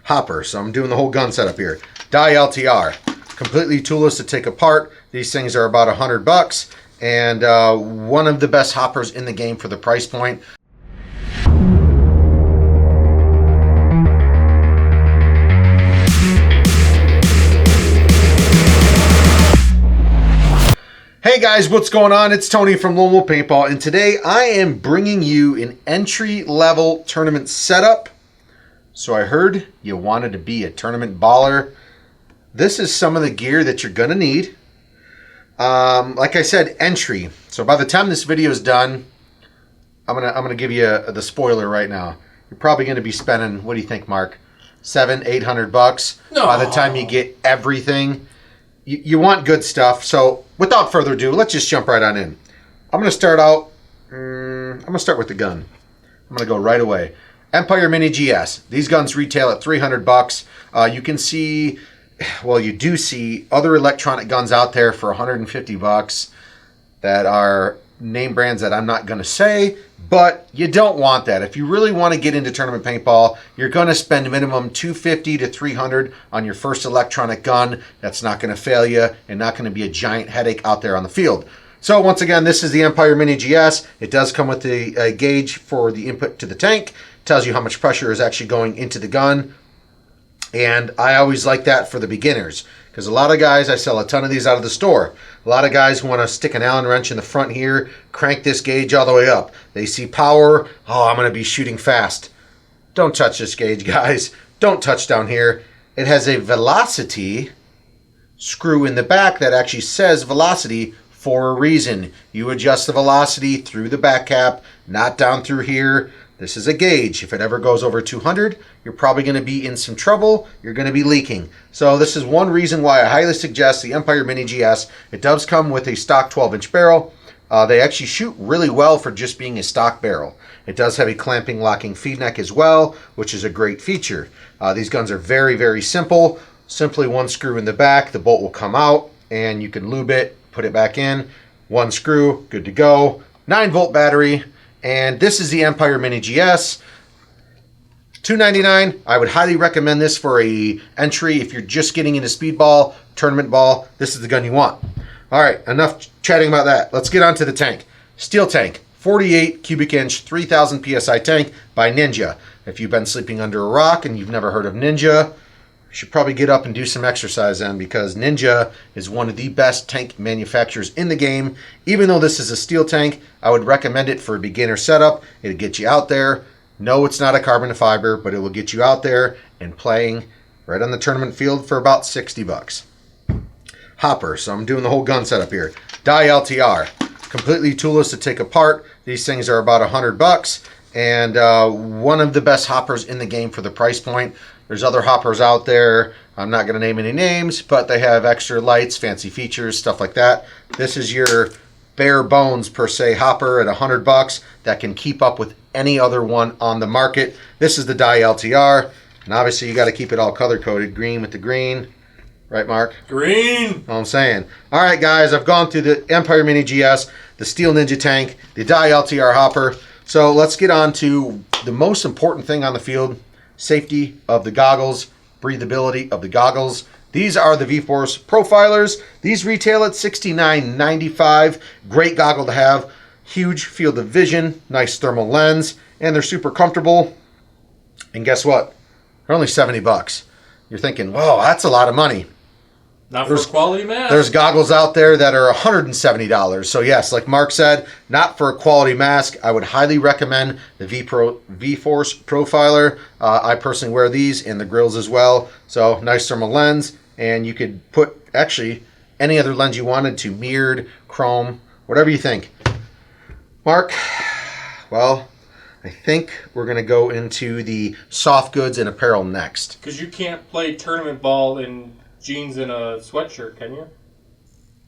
hopper. So I'm doing the whole gun setup here. Die LTR, completely toolless to take apart. These things are about $100, and one of the best hoppers in the game for the price point. Hey guys, what's going on? It's Tony from Lone Wolf Paintball, and today I am bringing you an entry-level tournament setup. So I heard you wanted to be a tournament baller. This is some of the gear that you're gonna need. Like I said, entry. So by the time this video is done, I'm gonna give you the spoiler right now. You're probably gonna be spending, what do you think, Mark? $700-800 No. By the time you get everything. You want good stuff, so without further ado, let's just jump right on in. I'm going to start out, I'm going to start with the gun. I'm going to go right away. Empire Mini GS. These guns retail at $300. You can see, well, you do see other electronic guns out there for $150 that are name brands that I'm not going to say, but you don't want that. If you really want to get into tournament paintball, you're going to spend minimum $250 to $300 on your first electronic gun. That's not going to fail you and not going to be a giant headache out there on the field. So once again, this is the Empire Mini GS. It does come with the gauge for the input to the tank. It tells you how much pressure is actually going into the gun. And I always like that for the beginners, because a lot of guys, I sell a ton of these out of the store. A lot of guys want to stick an Allen wrench in the front here, crank this gauge all the way up. They see power, oh, I'm going to be shooting fast. Don't touch this gauge, guys. Don't touch down here. It has a velocity screw in the back that actually says velocity for a reason. You adjust the velocity through the back cap, not down through here. This is a gauge. If it ever goes over 200, you're probably going to be in some trouble. You're going to be leaking. So this is one reason why I highly suggest the Empire Mini GS. It does come with a stock 12-inch barrel. They actually shoot really well for just being a stock barrel. It does have a clamping, locking feed neck as well, which is a great feature. These guns are very, very simple. Simply one screw in the back. The bolt will come out, and you can lube it, put it back in. One screw, good to go. 9-volt battery. And this is the Empire Mini GS. $299. I would highly recommend this for a entry if you're just getting into Speedball, tournament ball. This is the gun you want. All right, enough chatting about that. Let's get on to the tank. Steel tank, 48 cubic inch, 3000 PSI tank by Ninja. If you've been sleeping under a rock and you've never heard of Ninja, you should probably get up and do some exercise then, because Ninja is one of the best tank manufacturers in the game. Even though this is a steel tank, I would recommend it for a beginner setup. It'll get you out there. No, it's not a carbon fiber, but it will get you out there and playing right on the tournament field for about $60. Hopper. So I'm doing the whole gun setup here. Die LTR, completely toolless to take apart. These things are about $100, and one of the best hoppers in the game for the price point. There's other hoppers out there. I'm not going to name any names, but they have extra lights, fancy features, stuff like that. This is your bare bones, per se, hopper at $100 that can keep up with any other one on the market. This is the Die LTR, and obviously you got to keep it all color-coded, green with the green. Right, Mark? Green! All I'm saying. All right, guys, I've gone through the Empire Mini GS, the Steel Ninja tank, the Die LTR hopper. So let's get on to the most important thing on the field. Safety of the goggles, breathability of the goggles. These are the V-Force Profilers. These retail at $69.95. Great goggle to have. Huge field of vision, nice thermal lens, and they're super comfortable. And guess what? They're only $70. You're thinking, whoa, that's a lot of money. Not for a quality mask. There's goggles out there that are $170. So yes, like Mark said, not for a quality mask. I would highly recommend the V-Force Profiler. I personally wear these and the grills as well. So nice thermal lens, and you could put actually any other lens you wanted to, mirrored, chrome, whatever you think. Mark, well, I think we're going to go into the soft goods and apparel next. Because you can't play tournament ball in jeans and a sweatshirt, can you?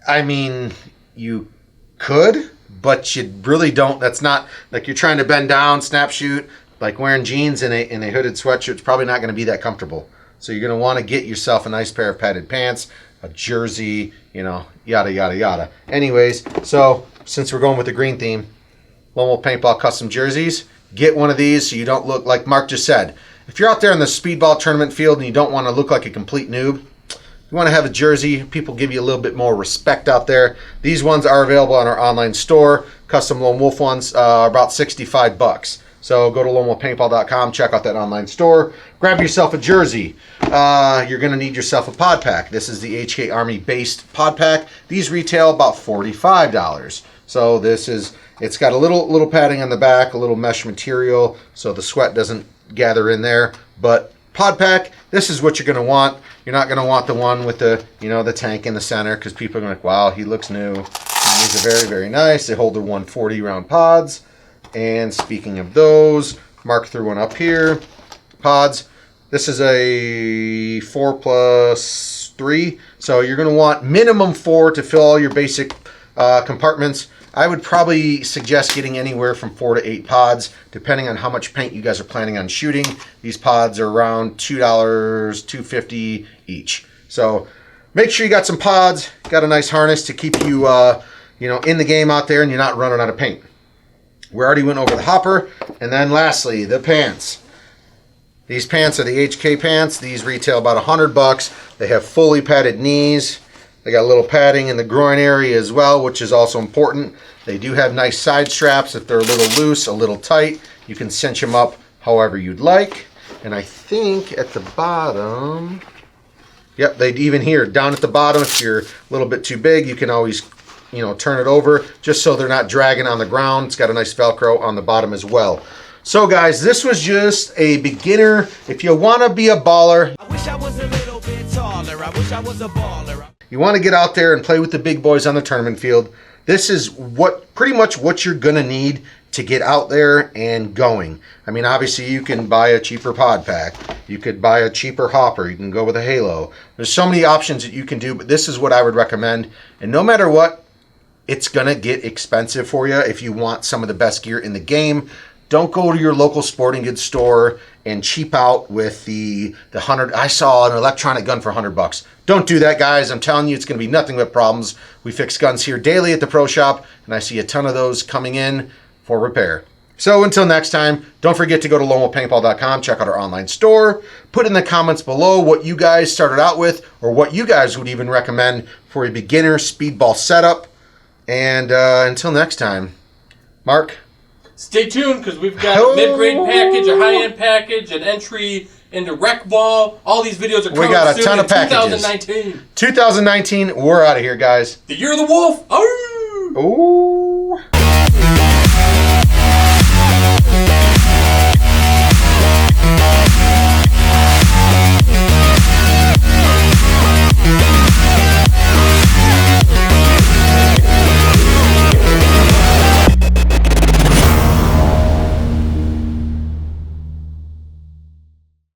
I mean, you could, but you really don't. That's not, like, you're trying to bend down, snap shoot, like wearing jeans and a hooded sweatshirt. It's probably not going to be that comfortable. So you're going to want to get yourself a nice pair of padded pants, a jersey, you know, yada, yada, yada. Anyways, so since we're going with the green theme, Lone Wolf Paintball custom jerseys, get one of these so you don't look like Mark just said. If you're out there in the Speedball tournament field and you don't want to look like a complete noob, you want to have a jersey, people give you a little bit more respect out there. These ones are available on our online store. Custom Lone Wolf ones are about $65. So go to lonewolfpaintball.com, check out that online store, grab yourself a jersey. You're going to need yourself a pod pack. This is the HK Army based pod pack. These retail about $45. So it's got a little padding on the back, a little mesh material, so the sweat doesn't gather in there. But pod pack, this is what you're going to want. You're not going to want the one with the, the tank in the center, because people are going to be like, wow, he looks new. And these are very, very nice. They hold the 140 round pods. And speaking of those, Mark threw one up here. Pods. This is a 4+3. So you're going to want minimum 4 to fill all your basic compartments. I would probably suggest getting anywhere from 4 to 8 pods, depending on how much paint you guys are planning on shooting. These pods are around $2, $2.50 each. So make sure you got some pods, got a nice harness to keep you, in the game out there, and you're not running out of paint. We already went over the hopper, and then lastly, the pants. These pants are the HK pants. These retail about $100. They have fully padded knees. They got a little padding in the groin area as well, which is also important. They do have nice side straps. If they're a little loose, a little tight, you can cinch them up however you'd like. And I think at the bottom, yep, they even here, down at the bottom, if you're a little bit too big, you can always, turn it over just so they're not dragging on the ground. It's got a nice Velcro on the bottom as well. So guys, this was just a beginner. If you want to be a baller, I wish I was a little bit taller. I wish I was a baller. You want to get out there and play with the big boys on the tournament field. This is pretty much what you're going to need to get out there and going. I mean, obviously you can buy a cheaper pod pack. You could buy a cheaper hopper. You can go with a halo. There's so many options that you can do, but this is what I would recommend. And no matter what, it's going to get expensive for you if you want some of the best gear in the game. Don't go to your local sporting goods store and cheap out with the 100. I saw an electronic gun for $100. Don't do that, guys. I'm telling you, it's going to be nothing but problems. We fix guns here daily at the Pro Shop, and I see a ton of those coming in for repair. So until next time, don't forget to go to lonewolfpaintball.com, check out our online store. Put in the comments below what you guys started out with, or what you guys would even recommend for a beginner speedball setup. And until next time, Mark. Stay tuned, because we've got a mid-grade package, a high-end package, an entry into Rec Ball. All these videos are coming we got a ton of packages. 2019. 2019, we're out of here, guys. The Year of the Wolf. Oh! Ooh.